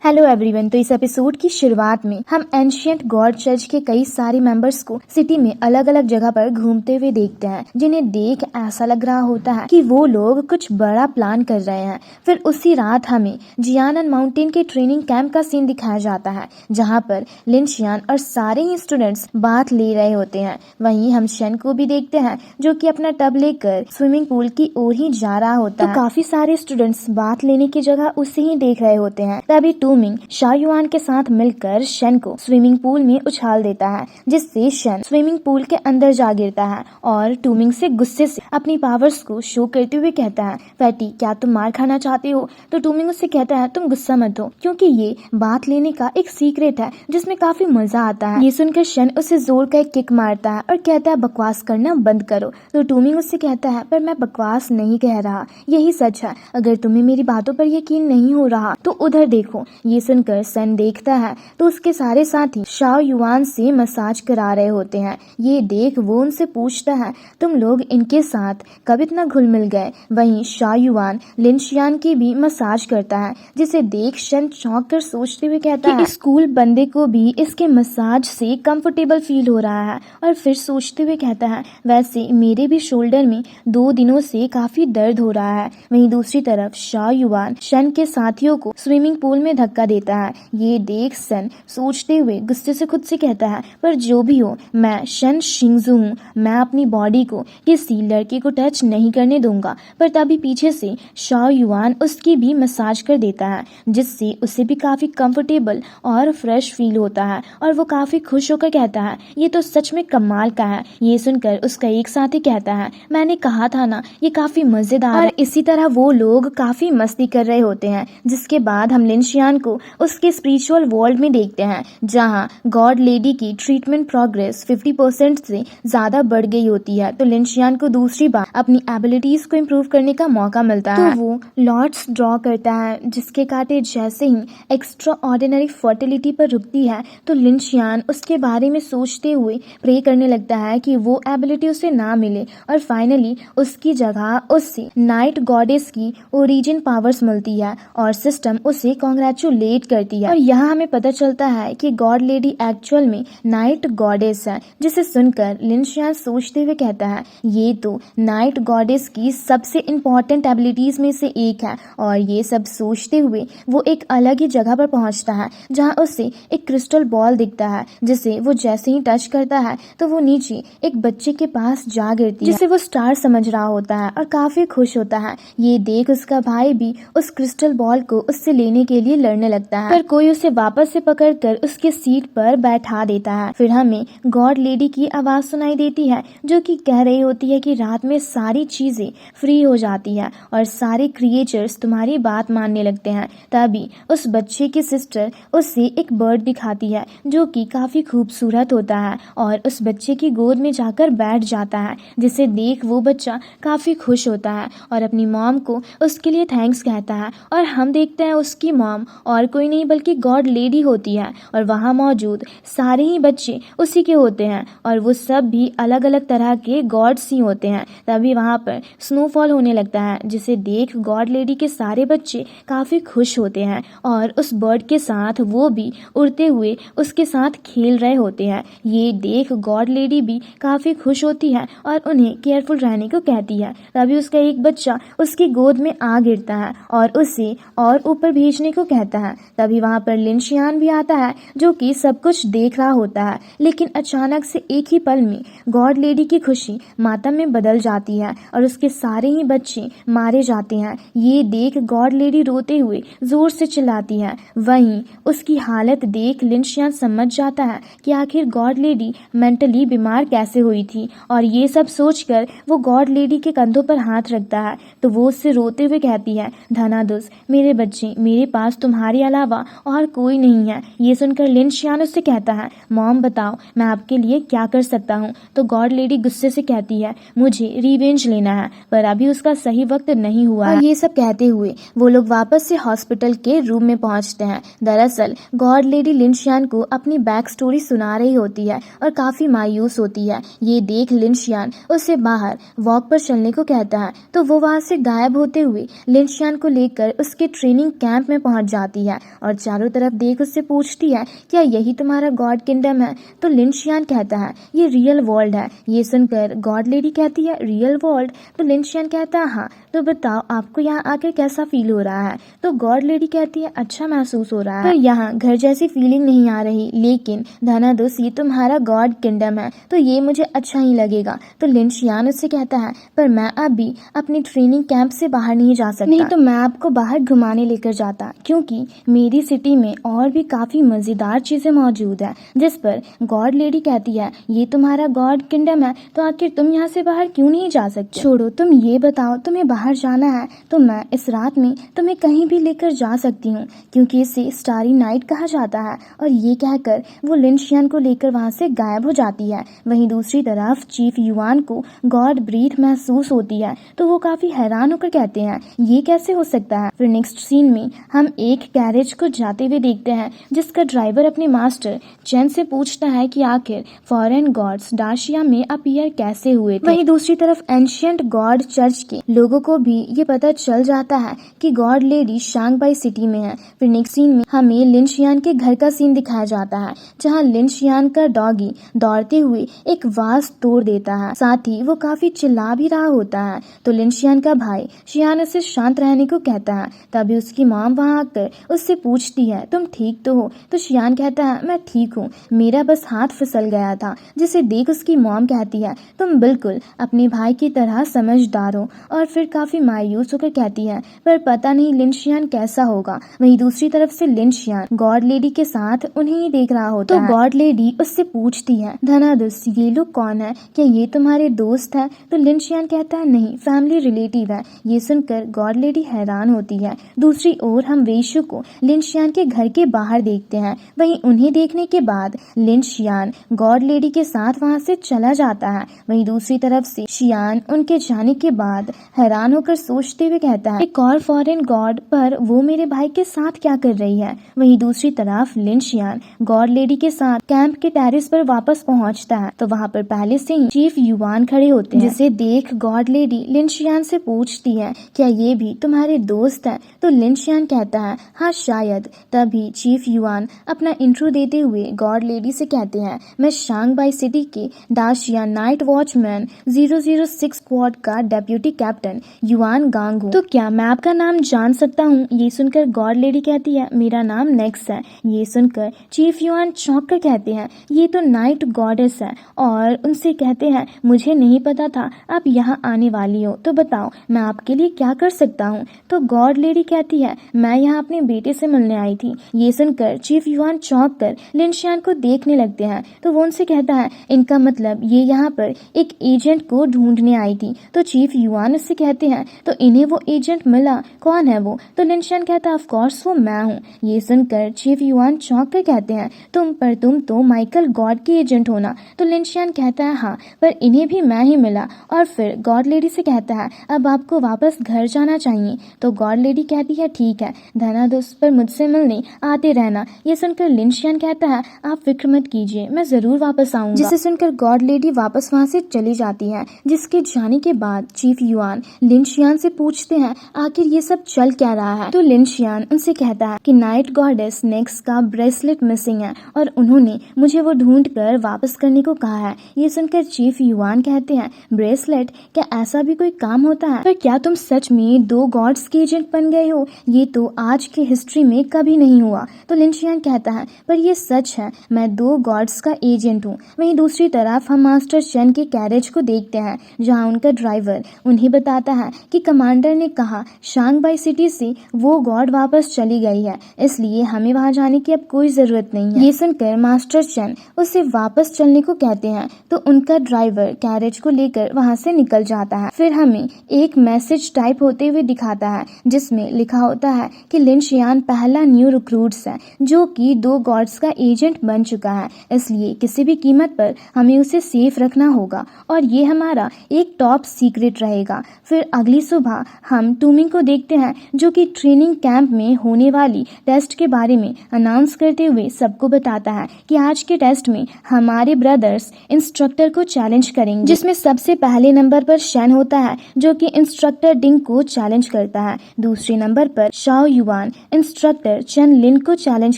Hello everyone. तो इस episode की शुरुआत में हम एंशिएंट गॉड चर्च के कई सारे मेंबर्स को सिटी में अलग अलग जगह पर घूमते हुए देखते हैं, जिन्हें देख ऐसा लग रहा होता है कि वो लोग कुछ बड़ा प्लान कर रहे हैं। फिर उसी रात हमें जियानन माउंटेन के ट्रेनिंग कैंप का सीन दिखाया जाता है, जहाँ पर लिनशियान और सारे ही स्टूडेंट्स बात ले रहे होते हैं। वहीं हम शन को भी देखते हैं, जो कि अपना टब लेकर स्विमिंग पूल की ओर ही जा रहा होता है। काफी सारे स्टूडेंट्स बात लेने की जगह उसे ही देख रहे होते हैं। तभी टूमिंग शायुआन के साथ मिलकर शन को स्विमिंग पूल में उछाल देता है, जिससे शन स्विमिंग पूल के अंदर जा गिरता है और टूमिंग से गुस्से से अपनी पावर्स को शो करते हुए कहता है, फैटी क्या तुम मार खाना चाहते हो? तो टूमिंग उससे कहता है, तुम गुस्सा मत हो, क्योंकि ये बात लेने का एक सीक्रेट है जिसमें काफी मजा आता है। ये सुनकर शन उसे जोर का एक किक मारता है और कहता है, बकवास करना बंद करो। तो टूमिंग उससे कहता है, पर मैं बकवास नहीं कह रहा, यही सच है। अगर तुम्हें मेरी बातों पर यकीन नहीं हो रहा तो उधर देखो। ये सुनकर सन देखता है तो उसके सारे साथी शाओ युआन से मसाज करा रहे होते हैं। ये देख वो उनसे पूछता है, तुम लोग इनके साथ कब इतना घुल मिल गए? वहीं शाओ युआन लिनशियान की भी मसाज करता है, जिसे देख शन चौंक कर सोचते हुए कहता है, स्कूल बंदे को भी इसके मसाज से कंफर्टेबल फील हो रहा है। और फिर सोचते हुए कहता है, वैसे मेरे भी शोल्डर में 2 दिनों से काफी दर्द हो रहा है। वहीं दूसरी तरफ शाओ युआन शन के साथियों को स्विमिंग पूल में धक्का देता है। ये देख सन सोचते हुए गुस्से से खुद से कहता है, पर जो भी हो, मैं शन शिंगजू हूँ, मैं अपनी बॉडी को किसी लड़के को टच नहीं करने दूंगा। पर तभी पीछे से शाओ युआन उसकी भी मसाज कर देता है, जिससे उसे भी काफी कंफर्टेबल और फ्रेश फील होता है और वो काफी खुश होकर कहता है, ये तो सच में कमाल का है। ये सुनकर उसका एक साथी कहता है, मैंने कहा था ना, ये काफी मजेदार है। इसी तरह वो लोग काफी मस्ती कर रहे होते हैं, जिसके बाद हम लिनशियान को उसके स्पिरिचुअल वर्ल्ड में देखते हैं, जहां गॉड लेडी की ट्रीटमेंट प्रोग्रेस 50% से ज्यादा बढ़ गई होती है। तो लिनशियान को दूसरी बार अपनी एबिलिटीज को इम्प्रूव करने का मौका मिलता है। तो वो लॉर्ड्स ड्रॉ करता है, जिसके कांटे जैसे ही एक्स्ट्रा ऑर्डिनरी फर्टिलिटी पर रुकती है, तो लिनशियान उसके बारे में सोचते हुए प्रे करने लगता है कि वो एबिलिटी उसे ना मिले और फाइनली उसकी जगह उससे नाइट गॉडेस की ओरिजिन पावर्स मिलती है और सिस्टम उसे कॉन्ग्रेचुलेट करती है। और यहाँ हमें पता चलता है कि गॉड लेडी एक्चुअल में नाइट गॉडेस है, जिसे सुनकर लिनशियान सोचते हुए कहता है, ये तो नाइट गॉडेस की सबसे इम्पोर्टेंट एबिलिटीज में से एक है। और ये सब सोचते हुए वो एक अलग ही जगह पर पहुंचता है, जहाँ उसे एक क्रिस्टल बॉल दिखता है, जिसे वो जैसे ही टच करता है तो वो नीचे एक बच्चे के पास जा गिरती है, जिसे वो स्टार समझ रहा होता है और काफी खुश होता है। ये देख उसका भाई भी उस क्रिस्टल बॉल को उससे लेने के लिए लड़ने लगता है, पर कोई उसे वापस से पकड़कर उसके सीट पर बैठा देता है। फिर हमें गॉड लेडी की आवाज सुनाई देती है, जो कि कह रही होती है कि रात में सारी चीजें फ्री हो जाती है और सारे क्रिएचर्स तुम्हारी बात मानने लगते हैं। तभी उस बच्चे की सिस्टर उससे एक बर्ड दिखाती है, जो कि काफी खूबसूरत होता है और उस बच्चे की गोद में जाकर बैठ जाता है, जिसे देख वो बच्चा काफी खुश होता है और अपनी मॉम को उसके लिए थैंक्स कहता है। और हम देखते हैं उसकी मॉम और कोई नहीं बल्कि गॉड लेडी होती है और वहाँ मौजूद सारे ही बच्चे उसी के होते हैं और वो सब भी अलग अलग तरह के गॉड्स ही होते हैं। तभी वहाँ पर स्नोफॉल होने लगता है, जिसे देख गॉड लेडी के सारे बच्चे काफी खुश होते हैं और उस बर्ड के साथ वो भी उड़ते हुए उसके साथ खेल रहे होते हैं। ये देख गॉड लेडी भी काफी खुश होती है और उन्हें केयरफुल रहने को कहती है। तभी उसका एक बच्चा उसकी गोद में आ गिरता है और उसे और ऊपर भेजने को कहता है। तभी वहाँ पर लिनशियान भी आता है, जो कि सब कुछ देख रहा होता है, लेकिन अचानक से एक ही पल में गॉड लेडी की खुशी मातम में बदल जाती है और उसके सारे ही बच्चे मारे जाते हैं। ये देख गॉड लेडी रोते हुए जोर से चिल्लाती है। वहीं उसकी हालत देख लिनशियान समझ जाता है कि आखिर गॉड लेडी मेंटली बीमार कैसे हुई थी, और ये सब सोचकर वो गॉड लेडी के कंधों पर हाथ रखता है। तो वो उससे रोते हुए कहती है, धनादुस मेरे बच्चे, मेरे पास तुम्हारे अलावा और कोई नहीं है। ये सुनकर लिनशियान उससे कहता है, मॉम बताओ मैं आपके लिए क्या कर सकता हूँ? तो गॉड लेडी गुस्से से कहती है, मुझे रिवेंज लेना है, पर अभी उसका सही वक्त नहीं हुआ है। और ये सब कहते हुए वो लोग वापस से हॉस्पिटल के रूम में पहुंचते हैं। दरअसल गॉड लेडी लिनशियान को अपनी बैक स्टोरी सुना रही होती है और काफी मायूस होती है। ये देख लिनशियान उससे बाहर वॉक पर चलने को कहता है, तो वो वहाँ से गायब होते हुए लिनशियान को लेकर उसके ट्रेनिंग कैंप में पहुंच जाता जाती है और चारों तरफ देख उससे पूछती है, क्या यही तुम्हारा गॉड किंगडम है? तो लिन शियान कहता है, ये रियल वर्ल्ड है। ये सुनकर गॉड लेडी कहती है, रियल वर्ल्ड? तो लिन शियान कहता है, हाँ। तो बताओ आपको यहाँ आकर कैसा फील हो रहा है? तो गॉड लेडी कहती है, अच्छा महसूस हो रहा है, पर यहाँ घर जैसी फीलिंग नहीं आ रही। लेकिन धनादोस, ये तुम्हारा गॉड किंगडम है तो ये मुझे अच्छा ही लगेगा। तो लिन शियान उससे कहता है, पर मैं अभी अपनी ट्रेनिंग कैंप से बाहर नहीं जा सकता, नहीं तो मैं आपको बाहर घुमाने लेकर जाता, क्योंकि मेरी सिटी में और भी काफी मजेदार चीजें मौजूद है। जिस पर गॉड लेडी कहती है, ये तुम्हारा गॉड किंगडम है तो आखिर तुम यहाँ से बाहर क्यों नहीं जा सकते? छोड़ो, तुम ये बताओ, तुम्हें बाहर जाना है तो मैं इस रात में तुम्हें कहीं भी लेकर जा सकती हूँ, क्योंकि इसे स्टारी नाइट कहा जाता है। और ये कहकर वो लिन शियान को लेकर वहाँ से गायब हो जाती है। वहीं दूसरी तरफ चीफ युआन को गॉड ब्रीथ महसूस होती है तो वो काफी हैरान होकर कहते हैं, ये कैसे हो सकता है? फिर नेक्स्ट सीन में हम एक कैरेज को जाते हुए देखते हैं जिसका ड्राइवर अपने मास्टर चेन से पूछता है कि आखिर फॉरेन गॉड्स डाशिया में अपीयर कैसे हुए थे। वहीं दूसरी तरफ एंशिएंट गॉड चर्च के लोगों को भी ये पता चल जाता है कि गॉड लेडी शांगबाई सिटी में है। फिर नेक्स्ट सीन में हमें लिन शियान के घर का सीन दिखाया जाता है जहाँ लिन शियान का डॉगी दौड़ते हुए एक वाज तोड़ देता है, साथ ही वो काफी चिल्ला भी रहा होता है। तो लिन शियान का भाई शियान उसे शांत रहने को कहता है। तभी उसकी मॉम वहाँ आकर उससे पूछती है, तुम ठीक तो हो? तो शियान कहता है, मैं ठीक हूँ, मेरा बस हाथ फिसल गया था। जिसे देख उसकी मॉम कहती है, तुम बिल्कुल अपने भाई की तरह समझदार हो। और फिर काफी मायूस होकर कहती है, पर पता नहीं लिन शियान कैसा होगा। वहीं दूसरी तरफ से लिन शियान गॉड लेडी के साथ उन्हें ही देख रहा होता है। तो गॉड लेडी उससे पूछती है, धनादुस, ये लोग कौन है? क्या ये तुम्हारे दोस्त है? तो लिन शियान कहता है, नहीं, फैमिली रिलेटिव है। ये सुनकर गॉड लेडी हैरान होती है। दूसरी ओर हम वेशु को लिन शियान के घर के बाहर देखते हैं। वहीं उन्हें देखने के बाद लिन शियान गॉड लेडी के साथ वहाँ से चला जाता है। वहीं दूसरी तरफ से शियान उनके जाने के बाद हैरान होकर सोचते हुए कहता है, एक और फॉरेन गॉड, पर वो मेरे भाई के साथ क्या कर रही है? वहीं दूसरी तरफ लिन शियान गॉड लेडी के साथ कैंप के टेरिस पर वापस पहुंचता है तो वहाँ पर पहले से ही चीफ युआन खड़े होते हैं, जिसे देख गॉड लेडी लिन शियान से पूछती है, क्या ये भी तुम्हारे दोस्त है? तो लिन शियान कहता है, हाँ शायद। तभी चीफ युआन अपना इंट्रो देते हुए गॉड लेडी से कहते हैं, मैं शांगबाई सिटी के डाशिया नाइट वॉचमैन 006 स्क्वाड का डेप्यूटी कैप्टन युआन गांग हूँ। तो क्या मैं आपका नाम जान सकता हूँ? ये सुनकर गॉड लेडी कहती है, मेरा नाम नेक्स है। ये सुनकर चीफ युआन चौंक कर कहते हैं, ये तो नाइट गॉडेस है। और उनसे कहते हैं, मुझे नहीं पता था आप यहाँ आने वाली हो, तो बताओ मैं आपके लिए क्या कर सकता हूँ? तो गॉड लेडी कहती है, मैं यहाँ अपने बेटे से मिलने आई थी। ये सुनकर चीफ युआन चौंक कर लिन शियान को देखने लगते हैं तो वो उनसे कहता है, इनका मतलब ये यहाँ पर एक एजेंट को ढूंढने आई थी। तो चीफ युआन उससे कहते हैं, तो इन्हें वो एजेंट मिला, कौन है वो? तो लिन शियान कहता है, ऑफ कोर्स वो मैं हूँ। ये सुनकर चीफ युआन चौंक कर कहते हैं, तुम तो माइकल गॉड की एजेंट हो ना? तो लिन शियान कहता है, हाँ, पर इन्हें भी मैं ही मिला। और फिर गॉड लेडी से कहता है, अब आपको वापस घर जाना चाहिए। तो गॉड लेडी कहती है, ठीक है धनादुस, पर मुझसे मिलने आते रहना। ये सुनकर लिन शियान कहता है, आप फिक्र मत कीजिए, मैं जरूर वापस आऊंगा। जिसे सुनकर गॉड लेडी वापस वहाँ से चली जाती है। जिसके जाने के बाद चीफ युआन लिन शियान से पूछते हैं, आखिर ये सब चल क्या रहा है? तो लिन शियान उनसे कहता है कि नाइट गॉडेस नेक्स का ब्रेसलेट मिसिंग है और उन्होंने मुझे वो ढूंढ कर वापस करने को कहा है। ये सुनकर चीफ युआन कहते हैं, ब्रेसलेट? क्या ऐसा भी कोई काम होता है? पर क्या तुम सच में 2 गॉड्स के एजेंट बन गए हो? ये तो आज की हिस्ट्री में कभी नहीं हुआ। तो लिन शियान कहता है, पर ये सच है, मैं 2 गॉड्स का एजेंट हूँ। वहीं दूसरी तरफ हम मास्टर चेन के कैरेज को देखते हैं जहाँ उनका ड्राइवर उन्हें बताता है कि कमांडर ने कहा शांगबाई सिटी से वो गॉड वापस चली गई है, इसलिए हमें वहाँ जाने की अब कोई जरूरत नहीं है। ये सुनकर मास्टर चेन उसे वापस चलने को कहते हैं तो उनका ड्राइवर कैरेज को लेकर वहाँ से निकल जाता है। फिर हमें एक मैसेज टाइप होते हुए दिखाता है जिसमें लिखा होता है कि लिन शियान पहला न्यू रिक्रूट्स है जो कि 2 गॉड्स का एजेंट बन चुका है, इसलिए किसी भी कीमत पर हमें उसे सेफ रखना होगा और ये हमारा एक टॉप सीक्रेट रहेगा। फिर अगली सुबह हम टूमिंग को देखते हैं जो कि ट्रेनिंग कैंप में होने वाली टेस्ट के बारे में अनाउंस करते हुए सबको बताता है कि आज के टेस्ट में हमारे ब्रदर्स इंस्ट्रक्टर को चैलेंज करेंगे, जिसमें सबसे पहले नंबर पर शेन होता है जो कि इंस्ट्रक्टर डिंग को चैलेंज करता है। दूसरे नंबर पर शाओ युआन इंस्ट्रक्टर चन लिन को चैलेंज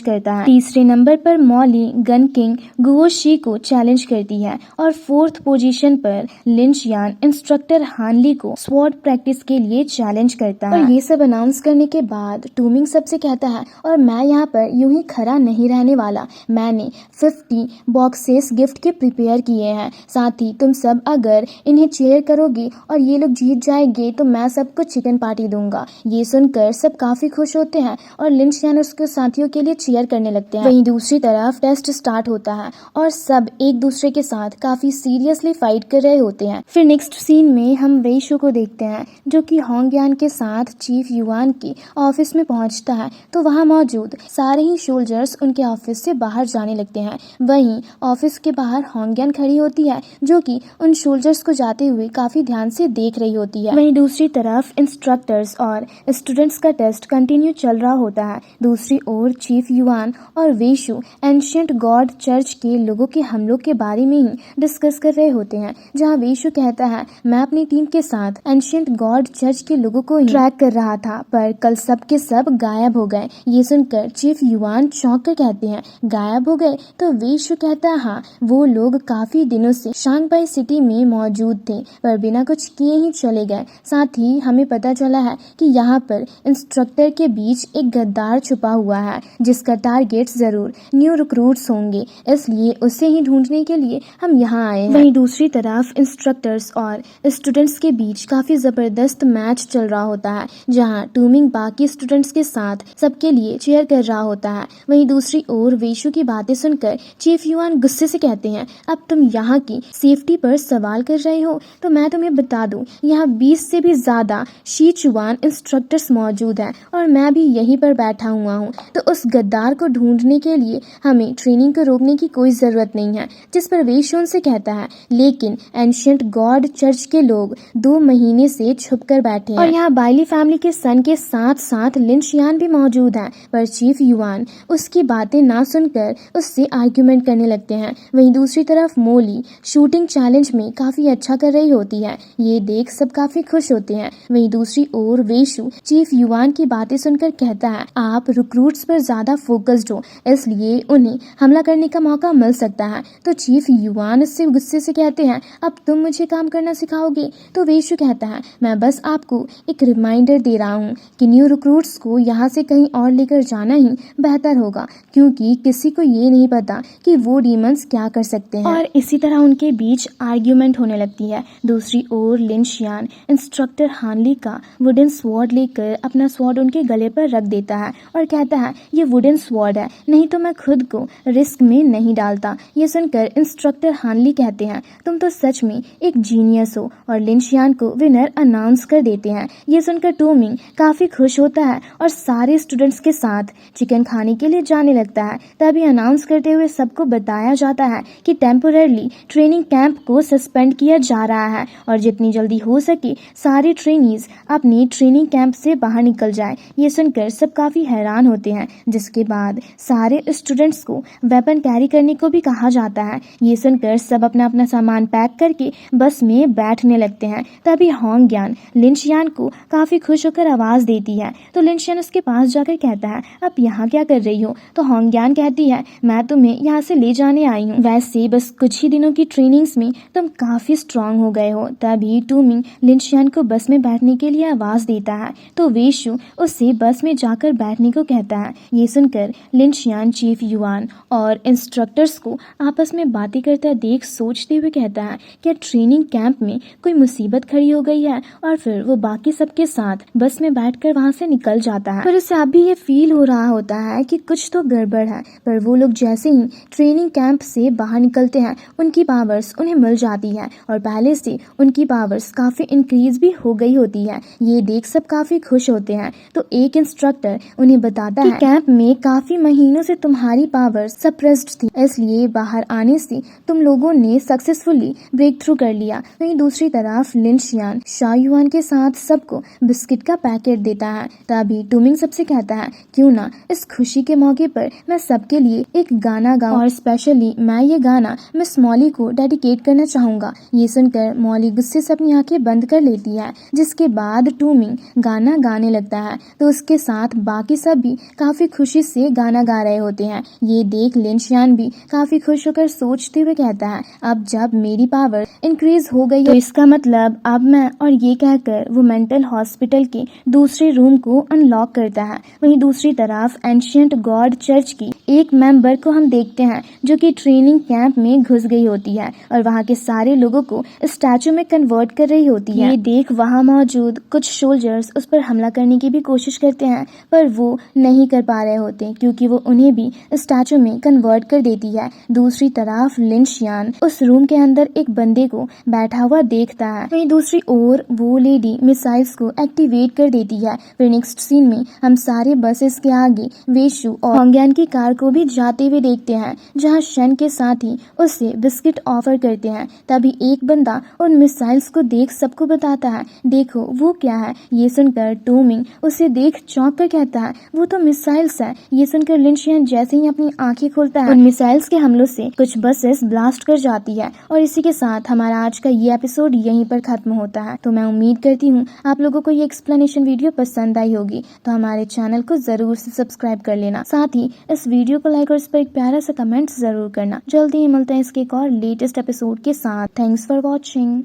करता है। तीसरे नंबर पर Molly gun king Guo she को चैलेंज करती है और फोर्थ पोजीशन पर लिन शियान इंस्ट्रक्टर हानली को स्वॉर्ड प्रैक्टिस के लिए चैलेंज करता है। और ये सब अनाउंस करने के बाद टूमिंग सबसे कहता है, और मैं यहाँ पर यूं ही खड़ा नहीं रहने वाला, मैंने 50 बॉक्सेस गिफ्ट के प्रिपेयर किए हैं, साथ ही तुम सब अगर इन्हें चेयर करोगे और ये लोग जीत जाएंगे तो मैं सबको चिकन पार्टी दूंगा। ये सुनकर सब काफी खुश होते हैं और लिन शियान उसके साथियों के लिए चीयर करने लगते हैं। वहीं दूसरी तरफ टेस्ट स्टार्ट होता है और सब एक दूसरे के साथ काफी सीरियसली फाइट कर रहे होते हैं। फिर नेक्स्ट सीन में हम वेशु को देखते हैं जो कि होंगयान के साथ चीफ युआन के ऑफिस में पहुंचता है तो वहां मौजूद सारे ही सोल्जर्स उनके ऑफिस से बाहर जाने लगते हैं। वहीं ऑफिस के बाहर होंगयान खड़ी होती है जो कि उन सोल्जर्स को जाते हुए काफी ध्यान से देख रही होती है। वहीं दूसरी तरफ इंस्ट्रक्टर्स और स्टूडेंट्स का टेस्ट कंटिन्यू चल रहा होता है। दूसरी ओर चीफ युआन और वेशु एंशिएंट गॉड चर्च के लोगों के हमलों के बारे में ही डिस्कस कर रहे होते हैं, जहां वेशु कहता है, मैं अपनी टीम के साथ एंशिएंट गॉड चर्च के लोगों को ही ट्रैक कर रहा था पर कल सब के सब गायब हो गए। ये सुनकर चीफ युआन चौंक कर कहते हैं, गायब हो गए? तो वेशु कहता है, हाँ, वो लोग काफी दिनों से शांघाई सिटी में मौजूद थे पर बिना कुछ किए ही चले गए। साथ ही हमें पता चला है कि यहाँ पर इंस्ट्रक्टर के बीच एक गद्दार छुपा हुआ है जिसका टारगेट जरूर न्यू रिक्रूट्स होंगे, इसलिए उसे ही ढूंढने के लिए हम यहाँ आए हैं। वहीं दूसरी तरफ इंस्ट्रक्टर्स और स्टूडेंट्स के बीच काफी जबरदस्त मैच चल रहा होता है जहाँ टूमिंग बाकी स्टूडेंट्स के साथ सबके लिए चीयर कर रहा होता है। वहीं दूसरी ओर वेशु की बातें सुनकर चीफ युआन गुस्से से कहते हैं, अब तुम यहाँ की सेफ्टी पर सवाल कर रहे हो तो मैं तुम्हें बता दूं, यहाँ 20 से भी ज्यादा शीचुआन इंस्ट्रक्टर्स मौजूद हैं और मैं भी यहीं पर बैठा हुआ हूँ, तो उस गद्दार को ढूंढने के लिए हमें ट्रेनिंग को रोकने की कोई जरूरत नहीं है। जिस पर वेशु उनसे कहता है, लेकिन एंशिएंट गॉड चर्च के लोग 2 महीने से छुप कर बैठे हैं और यहाँ बाइली फैमिली के सन के साथ साथ लिन शियान भी मौजूद हैं, पर चीफ युआन उसकी बातें ना सुनकर उससे आर्ग्यूमेंट करने लगते हैं। वहीं दूसरी तरफ मोली शूटिंग चैलेंज में काफी अच्छा कर रही होती है, ये देख सब काफी खुश होते हैं। वहीं दूसरी ओर वेशु चीफ युआन की बातें सुनकर कहता है, आप रिक्रूट्स पर ज्यादा फोकस्ड हो इसलिए उन्हें हमला करने का मौका मिल सकता है। तो चीफ युआन उससे गुस्से से कहते हैं, अब तुम मुझे काम करना सिखाओगे? तो वेशु कहता है, मैं बस आपको एक रिमाइंडर दे रहा हूँ कि न्यू रिक्रूट्स को यहाँ से कहीं और लेकर जाना ही बेहतर होगा, क्योंकि किसी को ये नहीं पता कि वो डीमंस क्या कर सकते हैं। और इसी तरह उनके बीच आर्ग्यूमेंट होने लगती है। दूसरी ओर लिन शियान इंस्ट्रक्टर हानली का वुडन स्वॉर्ड लेकर अपना स्वॉर्ड उनके गले पर रख देता है और कहता है, ये वुडन स्वॉर्ड है, नहीं तो मैं खुद को रिस्क में नहीं डालता। ये सुनकर इंस्ट्रक्टर हानली कहते हैं, तुम तो सच में एक जीनियस हो, और लिन शियान को विनर अनाउंस कर देते हैं। ये सुनकर टूमिंग काफी खुश होता है और सारे स्टूडेंट्स के साथ चिकन खाने के लिए जाने लगता है। तभी अनाउंस करते हुए सबको बताया जाता है कि टेम्पोररी ट्रेनिंग कैंप को सस्पेंड किया जा रहा है और जितनी जल्दी हो सके सारे ट्रेनीज अपनी ट्रेनिंग कैंप से बाहर निकल जाए। ये सुनकर सब काफी हैरान होते हैं, जिसके बाद सारे स्टूडेंट्स को वेपन कैरी करने को भी कहा जाता है। ये सुनकर सब अपना अपना सामान पैक करके बस में बैठने लगते हैं। तभी होंगयान लिन शियान को काफी खुश होकर आवाज देती है, तो लिन शियान उसके पास जाकर कहता है, अब यहाँ क्या कर रही हो? तो होंगयान कहती है, मैं तुम्हें यहाँ से ले जाने आई हूँ, वैसे बस कुछ ही दिनों की ट्रेनिंग्स में तुम काफी स्ट्रांग हो गए हो। तभी टूमिंग लिन शियान को बस में बैठने के लिए आवाज देता है, तो वेशु उससे बस में जाकर बैठने को कहता है। ये सुनकर लिन शियान चीफ युआन और इंस्ट्रक्टर्स को आपस में बातें करता देख सोचते हुए कहता है, क्या ट्रेनिंग कैंप में कोई मुसीबत खड़ी हो गई है? और फिर वो बाकी सबके साथ बस में बैठकर वहाँ से निकल जाता है। पर उसे अभी ये फील हो रहा होता है कि कुछ तो गड़बड़ है। पर वो लोग जैसे ही ट्रेनिंग कैंप से बाहर निकलते हैं उनकी पावर्स उन्हें मिल जाती है और पहले से उनकी पावर्स काफी इंक्रीज भी हो गई होती है। ये देख सब काफी खुश होते हैं। तो एक इंस्ट्रक्टर उन्हें बताता है, कैंप में काफी महीनों से तुम्हारी पावर्स सप्रेस्ड थी, इसलिए बाहर आने से तुम लोगों ने सक्सेसफुली ब्रेक थ्रू कर लिया। वहीं दूसरी तरफ लिन शियान शायुआन के साथ सबको बिस्किट का पैकेट देता है। तभी टूमिंग सबसे कहता है, क्यों ना इस खुशी के मौके पर मैं सबके लिए एक गाना गाऊं, और स्पेशली मैं ये गाना मिस मॉली को डेडिकेट करना चाहूंगा। ये सुनकर मॉली गुस्से से अपनी आंखें बंद कर लेती है, जिसके बाद टूमिंग गाना गाने लगता है। तो उसके साथ साथ बाकी सब भी काफी खुशी से गाना गा रहे होते हैं। ये देख लिनशियान भी काफी खुश होकर सोचते हुए कहता है, अब जब मेरी पावर इंक्रीज हो गई तो इसका मतलब अब मैं, और ये कहकर वो मेंटल हॉस्पिटल के दूसरे रूम को अनलॉक करता है। वहीं दूसरी तरफ एंशिएंट गॉड चर्च की एक मेंबर को हम देखते हैं जो कि ट्रेनिंग कैंप में घुस गई होती है और वहाँ के सारे लोगों को स्टैचू में कन्वर्ट कर रही होती है। ये देख वहाँ मौजूद कुछ सोल्जर्स उस पर हमला करने की भी कोशिश करते हैं, पर वो नहीं कर पा रहे होते क्योंकि वो उन्हें भी स्टैचू में कन्वर्ट कर देती है। दूसरी तरफ लिनशियान उस रूम के अंदर एक बंदे को बैठा हुआ देखता है। वहीं दूसरी ओर वो लेडी मिसाइल्स को एक्टिवेट कर देती है। फिर नेक्स्ट सीन में हम सारे बसेस के आगे वेशु और होंग्यान की कार को भी जाते हुए देखते हैं, जहां शन के साथ ही उसे बिस्किट ऑफर करते हैं। तभी एक बंदा उन मिसाइल्स को देख सबको बताता है, देखो वो क्या है। ये सुनकर टोमिंग उसे देख चौंक कर कहता है, वो तो मिसाइल्स है। ये सुनकर लिनशियान जैसे ही अपनी आंखें खोलता है, उन मिसाइल्स के हमलों से कुछ बसेस ब्लास्ट कर जाती है। और इसी के साथ हमारा आज का ये एपिसोड यहीं पर खत्म होता है। तो मैं उम्मीद करती हूँ आप लोगों को ये एक्सप्लेनेशन वीडियो पसंद आई होगी, तो हमारे चैनल को जरूर से सब्सक्राइब कर लेना। साथ ही इस वीडियो को लाइक और इस पर एक प्यारा सा कमेंट जरूर करना। जल्दी ही मिलते हैं इसके एक और लेटेस्ट एपिसोड के साथ। Thanks for watching.